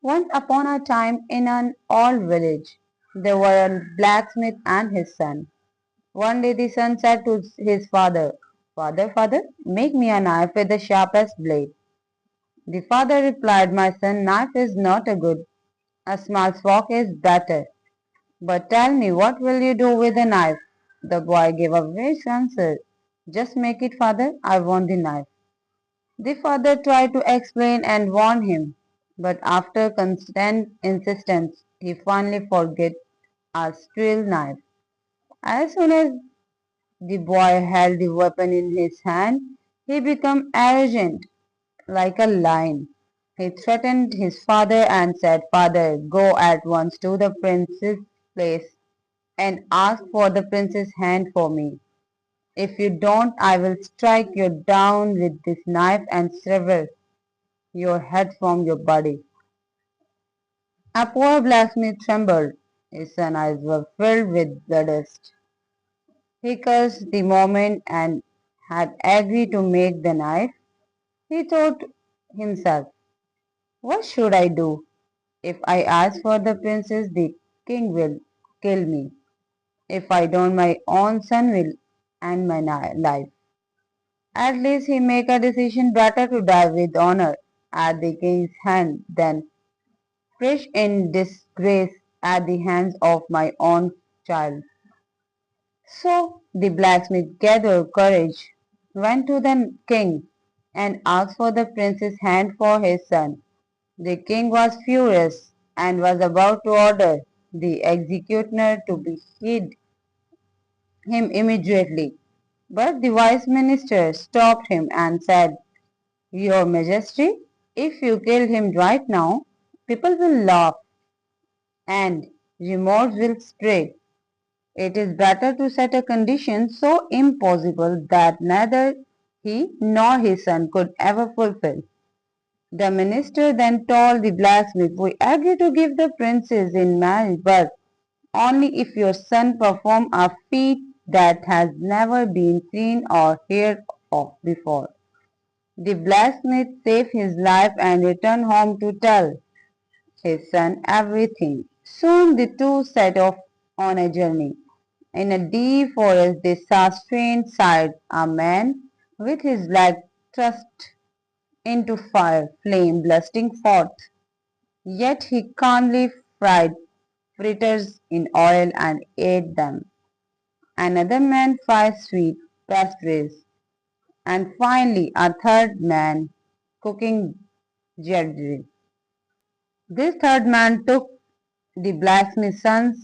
Once upon a time in an old village, there were a blacksmith and his son. One day the son said to his father, "Father, father, make me a knife with the sharpest blade." The father replied, "My son, knife is not a good. A small fork is better. But tell me, what will you do with the knife?" The boy gave a vague answer. "Just make it, father. I want the knife." The father tried to explain and warn him, but after constant insistence, he finally forgot a steel knife. As soon as the boy held the weapon in his hand, he became arrogant, like a lion. He threatened his father and said, "Father, go at once to the prince's place and ask for the prince's hand for me. If you don't, I will strike you down with this knife and sever your head from your body." A poor blacksmith trembled. His eyes were filled with bloodlust. He cursed the moment and had agreed to make the knife. He thought himself, "What should I do? If I ask for the princess, the king will kill me. If I don't, my own son will end my life. At least he make a decision, better to die with honor at the king's hand than perish in disgrace at the hands of my own child." So the blacksmith gathered courage, went to the king, and asked for the prince's hand for his son. The king was furious and was about to order the executioner to behead him immediately. But the wise minister stopped him and said, "Your Majesty, if you kill him right now, people will laugh and remorse will spread. It is better to set a condition so impossible that neither he nor his son could ever fulfill." The minister then told the blacksmith, "We agree to give the princess in marriage, but only if your son perform a feat that has never been seen or heard of before." The blacksmith saved his life and returned home to tell his son everything. Soon the two set off on a journey. In a deep forest they saw strange sight, a man with his leg thrust into fire, flame bursting forth. Yet he calmly fried fritters in oil and ate them. Another man fried sweet pastries, and finally a third man cooking jaggery. This third man took the blacksmith's son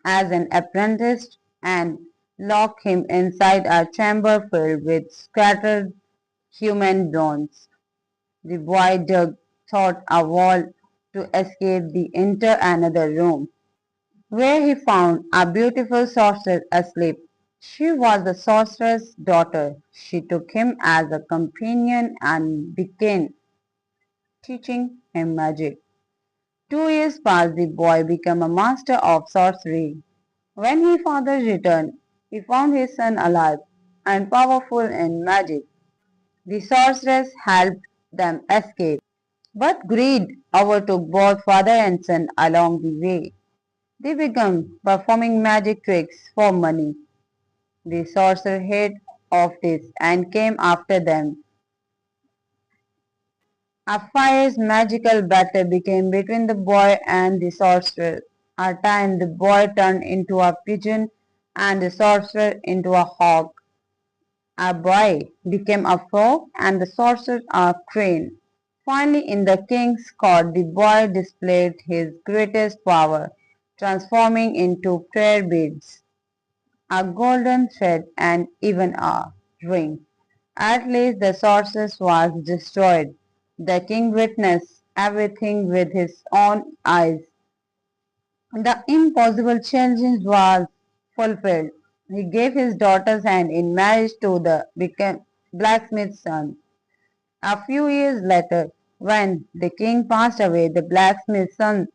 as an apprentice and locked him inside a chamber filled with scattered human bones. The boy dug through a wall to escape the enter another room, where he found a beautiful sorceress asleep. She was the sorcerer's daughter. She took him as a companion and began teaching him magic. 2 years passed, the boy became a master of sorcery. When his father returned, he found his son alive and powerful in magic. The sorceress helped them escape, but greed overtook both father and son along the way. They began performing magic tricks for money. The sorcerer heard of this and came after them. A fierce magical battle began between the boy and the sorcerer. At times the boy turned into a pigeon and the sorcerer into a hawk. A boy became a frog and the sorcerer a crane. Finally, in the king's court, the boy displayed his greatest power, transforming into prayer beads, a golden thread, and even a ring. At least the sorceress was destroyed. The king witnessed everything with his own eyes. The impossible challenge was fulfilled. He gave his daughter's hand in marriage to the blacksmith's son. A few years later, when the king passed away, the blacksmith's son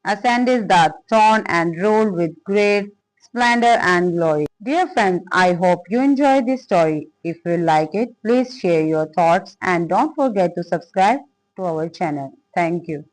ascended the throne and ruled with great splendor and glory. Dear friends, I hope you enjoyed this story. If you like it, please share your thoughts and don't forget to subscribe. to our channel. Thank you.